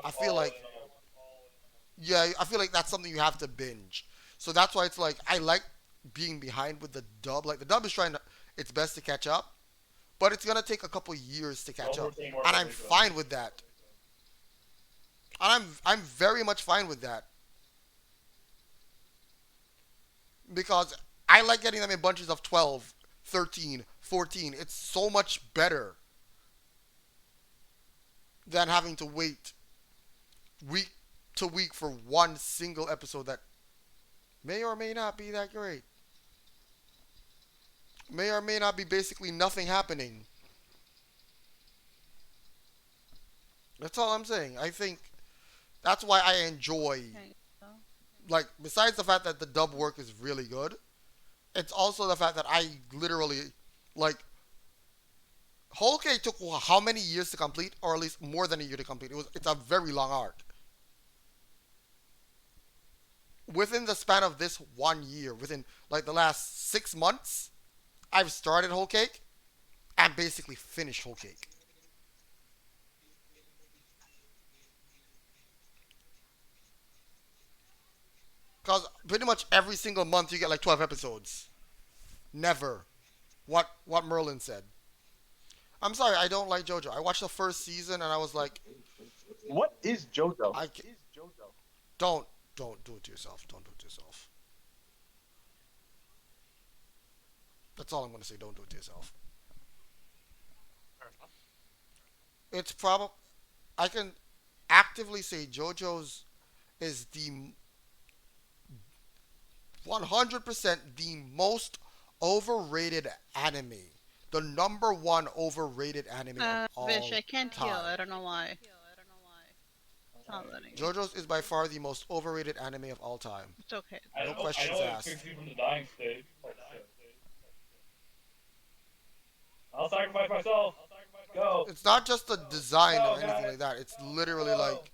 I feel like yeah, I feel like that's something you have to binge. So that's why it's like I like being behind with the dub. Like the dub is trying to its best to catch up, but it's gonna take a couple years to catch up, and I'm fine with that. And I'm very much fine with that because I like getting them in bunches of 12, 13, 14. It's so much better than having to wait week to week for one single episode that may or may not be that great. May or may not be basically nothing happening. That's all I'm saying. I think that's why I enjoy, Okay. So, like, besides the fact that the dub work is really good, it's also the fact that I literally, like, Whole Cake took how many years to complete, or at least more than a year to complete. It's a very long arc. Within the span of this 1 year, within like the last 6 months, I've started Whole Cake and basically finished Whole Cake. Because pretty much every single month you get like 12 episodes. Never. What Merlin said. I'm sorry, I don't like JoJo. I watched the first season and I was like, What is JoJo? I don't don't do it to yourself. Don't do it to yourself. That's all I'm gonna say. Don't do it to yourself. It's probably I can actively say JoJo's is the 100% the most overrated anime. The number one overrated anime of Vish, all I can't heal. time. I don't know why. It's not letting me. JoJo's is by far the most overrated anime of all time. It's okay. No questions asked. It's not just the design or anything like that. It's literally like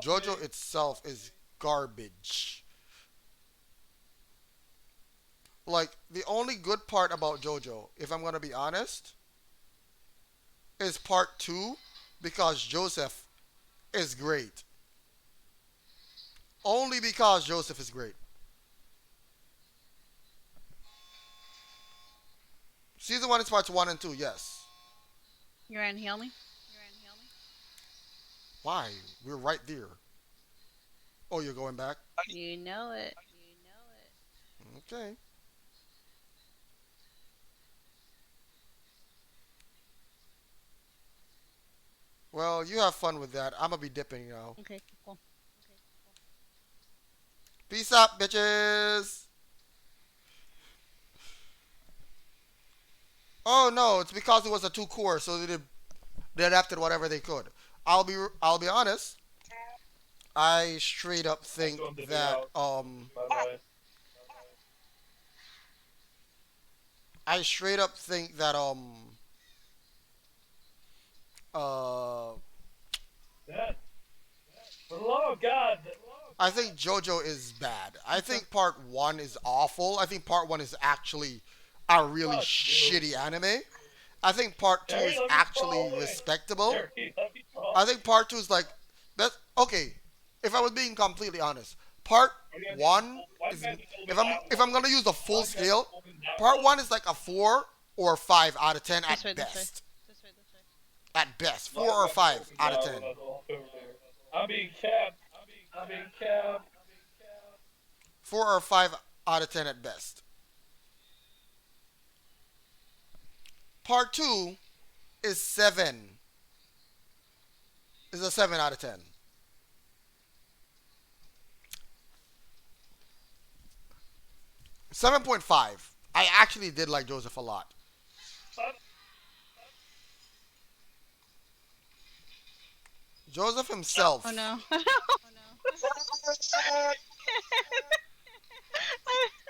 JoJo itself is garbage. Like the only good part about JoJo, if I'm gonna be honest, is part two because Joseph is great. Only because Joseph is great. Season one is parts one and two, yes. You ran heal me? Why? We're right there. Oh, you're going back? You know it. Okay. Well, you have fun with that. I'm gonna be dipping now. Okay, cool. Peace out, bitches. Oh no, it's because it was a two core, so they adapted whatever they could. I'll be honest. I straight up think that I straight up think that uh I think JoJo is bad. I think part one is awful. I think part one is actually a really shitty anime. I think part two is actually respectable. I think part two is like that. Okay, if I was being completely honest, part one is if I'm gonna use the full scale, part one is like a 4 or 5 out of 10 This way, at this way. best. At best, 4 or 5 out of 10. 4 or 5 out of 10 at best. Part two is seven. Is a 7 out of 10. 7.5. I actually did like Joseph a lot. Joseph Oh himself. no.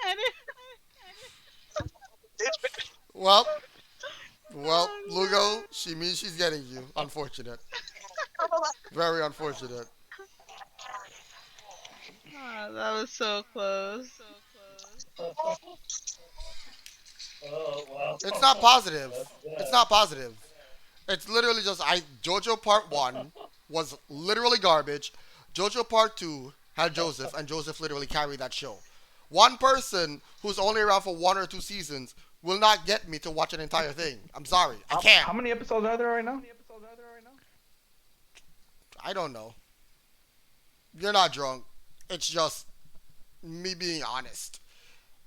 I didn't. Well, well, Oh Lugo, she means she's getting you. Unfortunate. Very unfortunate. no. Oh, that was so close. It's not positive. It's not positive. It's literally just I JoJo Part One. was literally garbage. JoJo Part 2 had Joseph, and Joseph literally carried that show. One person who's only around for 1 or 2 seasons will not get me to watch an entire thing. I'm sorry. I can't. How many episodes are there right now? I don't know. You're not drunk. It's just me being honest.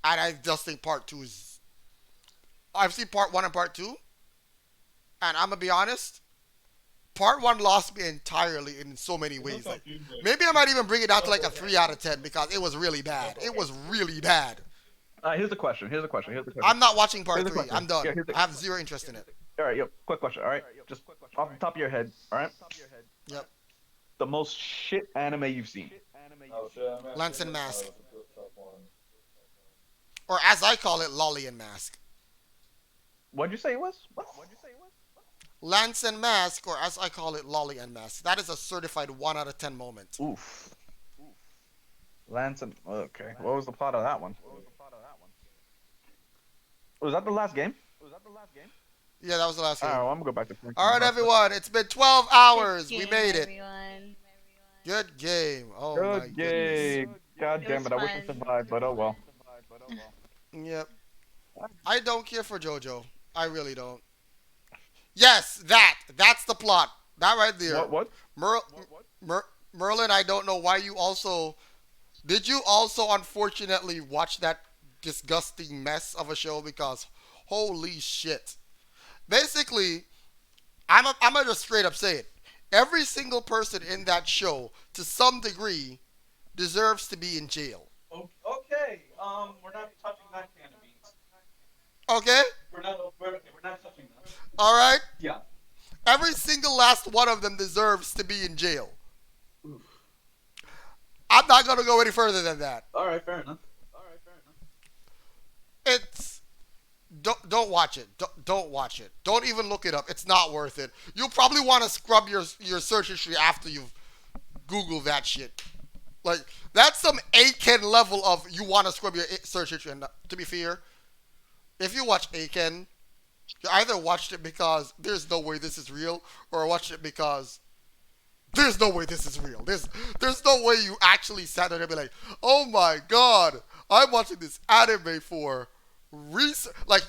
And I just think part two is. I've seen part one and part two, and I'm gonna be honest. Part one lost me entirely in so many ways. Like maybe I might even bring it down to like a 3 out of 10 because it was really bad. It was really bad. Here's the question. I'm not watching part Here's the three. question. I'm done. Yeah, I have zero interest in it. All right, yo, quick question. All right, just off the top of your head. All right. Yep. The most shit anime you've seen. Lance and Mask, or as I call it, Lolly and Mask. What'd you say it was? What? Lance and Mask, or as I call it, Lolly and Mask. That is a certified 1 out of 10 moment. Oof. Lance and okay. What was the plot of that one? Was that the last game? Yeah, that was the last game. Alright, well, I'm gonna go back to. All right, everyone. It's been 12 hours. Good We game, made it. everyone. Good game. Oh my Good goodness. game. God damn it! I wish I fun. survived, but oh well. Yep. I don't care for JoJo. I really don't. Yes, that's the plot. That right there. What? Merlin, I don't know why you also. Did you also unfortunately watch that disgusting mess of a show? Because holy shit. Basically, I'm gonna just straight up say it. Every single person in that show, to some degree, deserves to be in jail. Okay, we're not touching that can of beans. Okay? We're not touching that. All right? Yeah. Every single last one of them deserves to be in jail. I'm not going to go any further than that. All right, fair enough. It's don't watch it. Don't watch it. Don't even look it up. It's not worth it. You'll probably want to scrub your search history after you've Googled that shit. Like that's some Aiken level of you want to scrub your search history. And to be fair, if you watch Aiken, you either watched it because there's no way this is real, or watched it because there's no way this is real. There's no way you actually sat there and be like, oh my god, I'm watching this anime for research. Like,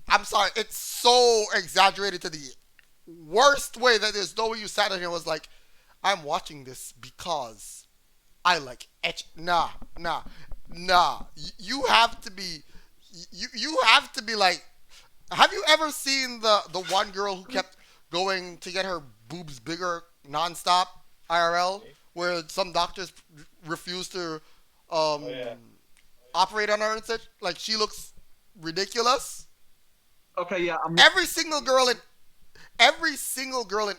I'm sorry, it's so exaggerated to the worst way that there's no way you sat there and was like, I'm watching this because I like etch. Nah. You have to be. You have to be like. Have you ever seen the one girl who kept going to get her boobs bigger nonstop IRL, where some doctors refuse to operate on her and such? Like she looks ridiculous. Okay, yeah. Every single girl in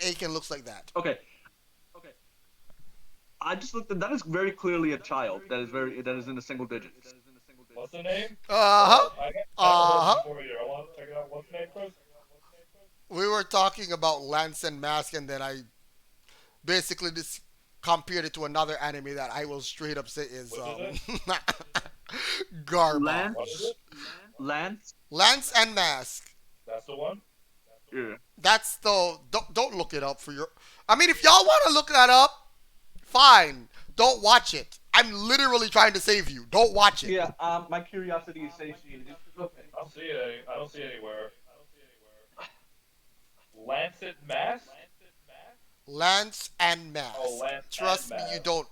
Aiken looks like that. Okay. I just looked at that is very clearly a child that is in the single digits. What's the name? Uh-huh. Before you, I want to check it out. What's the name, Chris? We were talking about Lance and Mask, and then I basically just compared it to another anime that I will straight up say is garbage. Lance and Mask. That's the one? Yeah. That's the don't look it up for your. I mean, if y'all want to look that up, fine. Don't watch it. I'm literally trying to save you. Don't watch it. Yeah, my curiosity is satiated. Okay. I don't see it anywhere. Lancet Mask? Lance and Mask. Oh, Lance Trust and me, Mask. you don't.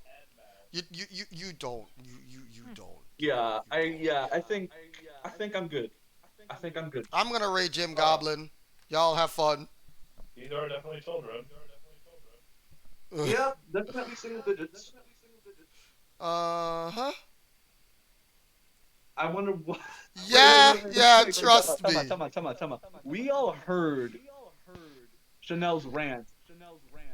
You don't. You don't. Yeah, I think I'm good. I'm gonna rate Jim Goblin. Y'all have fun. These are definitely children. Yeah, definitely single digits. Uh-huh. I wonder what. Yeah, trust me. Tell me. We all heard Chanel's rant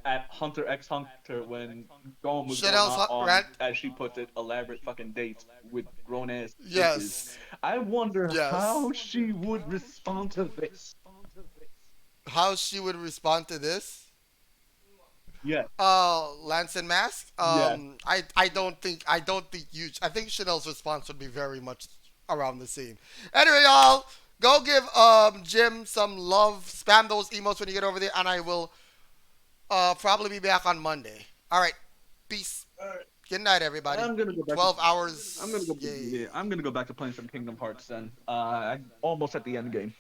at Hunter x Hunter when Gohan was Chanel's going on, rant? as she puts it, elaborate fucking dates with grown ass. Yes. I wonder Yes. how she would respond to this. How she would respond to this? Yeah. Lance and Mask. Yeah. I don't think I think Chanel's response would be very much around the same. Anyway, y'all, go give Jim some love. Spam those emotes when you get over there, and I will Probably be back on Monday. All right. Peace. Good night, everybody. I'm gonna go back. 12 hours. I'm gonna go. Yay. Yeah, I'm gonna go back to playing some Kingdom Hearts then. I'm almost at the end game.